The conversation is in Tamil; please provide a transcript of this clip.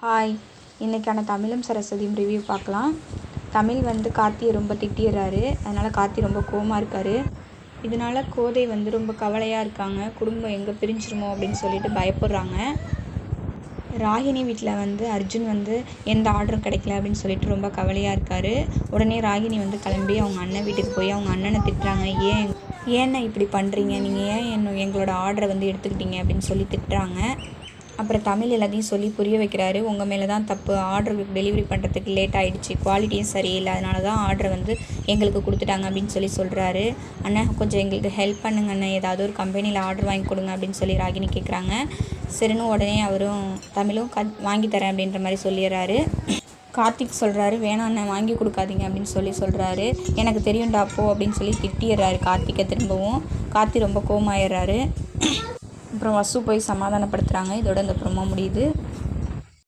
ஹாய், இன்றைக்கான தமிழும் சரஸ்வதியும் ரிவ்யூ பார்க்கலாம். தமிழ் கார்த்தியை ரொம்ப திட்டிடுறாரு. அதனால் கார்த்தி ரொம்ப கோவமாக இருக்கார். இதனால் கோதை ரொம்ப கவலையாக இருக்காங்க. குடும்பம் எங்கே பிரிஞ்சிருமோ அப்படின்னு சொல்லிட்டு பயப்படுறாங்க. ராகினி வீட்டில் அர்ஜுன் எந்த ஆர்டரும் கிடைக்கல அப்படின்னு சொல்லிட்டு ரொம்ப கவலையாக இருக்கார். உடனே ராகினி கிளம்பி அவங்க அண்ணன் வீட்டுக்கு போய் அவங்க அண்ணனை திட்டுறாங்க. ஏன்னா இப்படி பண்ணுறீங்க, நீங்கள் ஏன் எங்களோட ஆர்டரை எடுத்துக்கிட்டீங்க அப்படின்னு சொல்லி திட்டுறாங்க. அப்புறம் தமிழ் எல்லாத்தையும் சொல்லி புரிய வைக்கிறாரு. உங்கள் மேலே தான் தப்பு, ஆர்டர் டெலிவரி பண்ணுறதுக்கு லேட் ஆகிடுச்சு, குவாலிட்டியும் சரியில்லை, அதனால தான் ஆர்டரை எங்களுக்கு கொடுத்துட்டாங்க அப்படின்னு சொல்கிறாரு. அண்ணன் கொஞ்சம் எங்களுக்கு ஹெல்ப் பண்ணுங்க அண்ணன், ஏதாவது ஒரு கம்பெனியில் ஆர்டர் வாங்கி கொடுங்க அப்படின்னு சொல்லி ராகினி கேட்குறாங்க. சரின்னு உடனே அவரும் தமிழும் வாங்கி தரேன் அப்படின்ற மாதிரி சொல்லிடுறாரு. கார்த்திக் சொல்கிறாரு, வேணாம் அண்ணன் வாங்கி கொடுக்காதீங்க அப்படின்னு சொல்கிறாரு. எனக்கு தெரியும்டா அப்போ அப்படின்னு சொல்லி திட்டிடுறாரு கார்த்திகை. திரும்பவும் கார்த்தி ரொம்ப கோவமாயிடுறாரு. அப்புறம் வசு போய் சமாதானப்படுத்துகிறாங்க. இதோட இந்த ப்ரோமோ முடியுது.